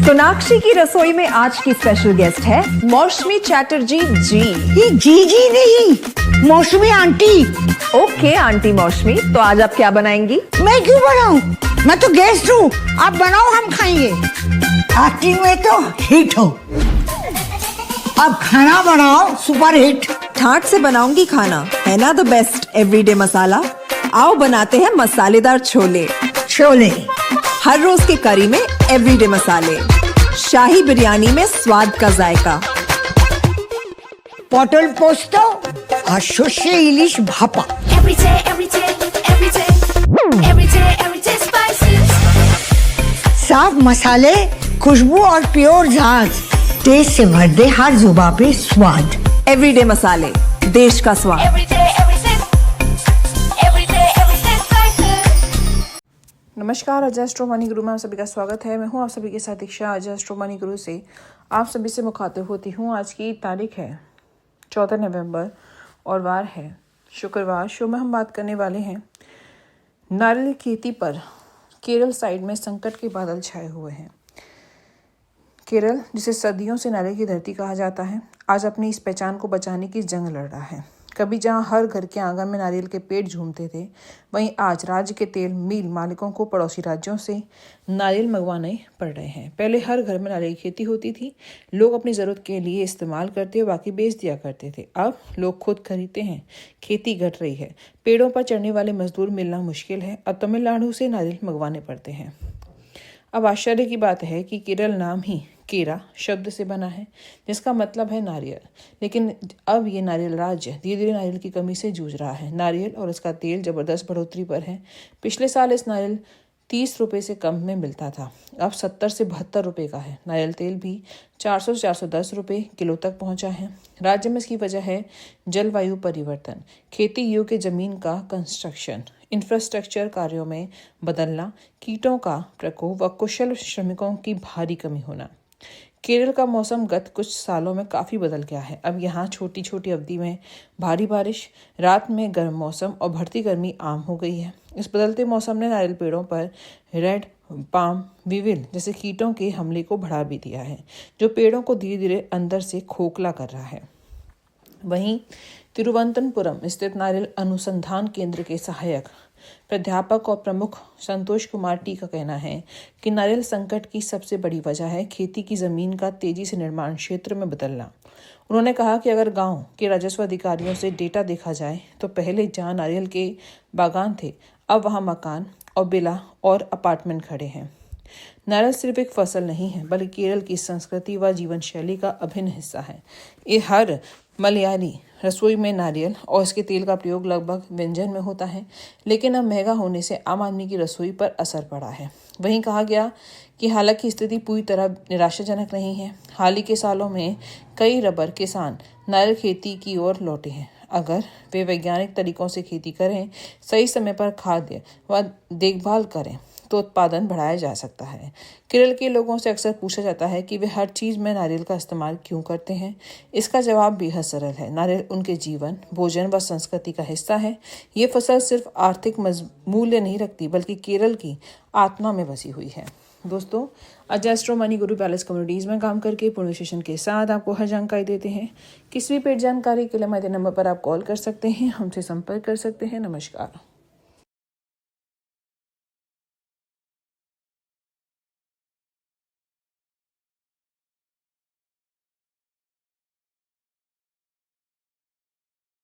सोनाक्षी की रसोई में आज की स्पेशल गेस्ट है मौसमी चैटर्जी जी। ये जी नहीं, मौसमी आंटी। ओके आंटी मौसमी, तो आज आप क्या बनाएंगी? मैं क्यों बनाऊं? मैं तो गेस्ट हूँ, आप बनाओ हम खाएंगे। एक्टिंग में तो हिट हो, अब खाना बनाओ सुपर हिट। ठाट से बनाऊंगी खाना, है ना द बेस्ट एवरीडे मसाला। आओ बनाते हैं मसालेदार छोले। छोले हर रोज के करी में एवरीडे मसाले, शाही बिरयानी में स्वाद का जायका। পটল পোস্ত আর সর্ষে ইলিশ ভাপা। साफ मसाले, खुशबू और प्योर झाग, टेस्ट से भर दे हर जुबान पे स्वाद। एवरीडे मसाले, देश का स्वाद। नमस्कार, अजय एस्ट्रो मनी गुरु में आप सभी का स्वागत है। मैं हूं आप सभी के साथ दीक्षा। अजय एस्ट्रो मनी गुरु से आप सभी से मुखातिब होती हूं। आज की तारीख है 14 नवंबर और वार है शुक्रवार। शो में हम बात करने वाले हैं नारियल खेती पर। केरल साइड में संकट के बादल छाए हुए हैं। केरल, जिसे सदियों से नारियल की धरती कहा जाता है, आज अपनी इस पहचान को बचाने की जंग लड़ रहा है। कभी जहां हर घर के आंगन में नारियल के पेड़ झूमते थे, वहीं आज राज्य के तेल मिल मालिकों को पड़ोसी राज्यों से नारियल मंगवाने पड़ रहे हैं। पहले हर घर में नारियल की खेती होती थी, लोग अपनी ज़रूरत के लिए इस्तेमाल करते और बाकी बेच दिया करते थे। अब लोग खुद खरीदते हैं, खेती घट रही है, पेड़ों पर चढ़ने वाले मजदूर मिलना मुश्किल है और तमिलनाडु से नारियल मंगवाने पड़ते हैं। अब आश्चर्य की बात है कि केरल नाम ही केरा शब्द से बना है, जिसका मतलब है नारियल। लेकिन अब ये नारियल राज्य धीरे धीरे नारियल की कमी से जूझ रहा है। नारियल और इसका तेल जबरदस्त बढ़ोतरी पर है। पिछले साल इस नारियल 30 रुपये से कम में मिलता था, अब 70 से 72 रुपये का है। नारियल तेल भी 400 से 410 रुपये किलो तक पहुंचा है। राज्य में इसकी वजह है जलवायु परिवर्तन, खेती योग्य जमीन का कंस्ट्रक्शन, इंफ्रास्ट्रक्चर कार्यों में बदलना, कीटों का प्रकोप व कुशल श्रमिकों की भारी कमी होना। केरल का मौसम गत कुछ सालों में काफ़ी बदल गया है। अब यहाँ छोटी छोटी अवधि में भारी बारिश, रात में गर्म मौसम और बढ़ती गर्मी आम हो गई है। इस बदलते मौसम ने नारियल पेड़ों पर रेड पाम विविल जैसे कीटों के हमले को बढ़ा भी दिया है, जो पेड़ों को धीरे धीरे अंदर से खोखला कर रहा है। वहीं तिरुवनंतपुरम स्थित नारियल अनुसंधान केंद्र के सहायक प्राध्यापक और प्रमुख संतोष कुमार टी का कहना है कि नारियल संकट की सबसे बड़ी वजह है खेती की जमीन का तेजी से निर्माण क्षेत्र में बदलना। उन्होंने कहा कि अगर गांव के राजस्व अधिकारियों से डेटा देखा जाए तो पहले जहां नारियल के बागान थे, अब वहां मकान और बिला और अपार्टमेंट खड़े हैं। नारियल सिर्फ एक फसल नहीं है, बल्कि केरल की संस्कृति व जीवन शैली का अभिन्न हिस्सा है। ये हर मलयाली रसोई में नारियल और इसके तेल का प्रयोग लगभग व्यंजन में होता है, लेकिन अब महंगा होने से आम आदमी की रसोई पर असर पड़ा है। वहीं कहा गया कि हालांकि स्थिति पूरी तरह निराशाजनक नहीं है। हाल ही के सालों में कई रबर किसान नारियल खेती की ओर लौटे हैं। अगर वे वैज्ञानिक तरीकों से खेती करें, सही समय पर खाद्य व देखभाल करें, तो उत्पादन बढ़ाया जा सकता है। केरल के लोगों से अक्सर पूछा जाता है कि वे हर चीज़ में नारियल का इस्तेमाल क्यों करते हैं। इसका जवाब बेहद सरल है। नारियल उनके जीवन, भोजन व संस्कृति का हिस्सा है। ये फसल सिर्फ आर्थिक मूल्य नहीं रखती, बल्कि केरल की आत्मा में बसी हुई है। दोस्तों, अजय एस्ट्रो मनी गुरु पैलेस कम्युनिटीज़ में काम करके पूर्ण विशेषण के साथ आपको हर जानकारी देते हैं। किसी भी पेड जानकारी के लिए हमारे नंबर पर आप कॉल कर सकते हैं, हमसे संपर्क कर सकते हैं। नमस्कार।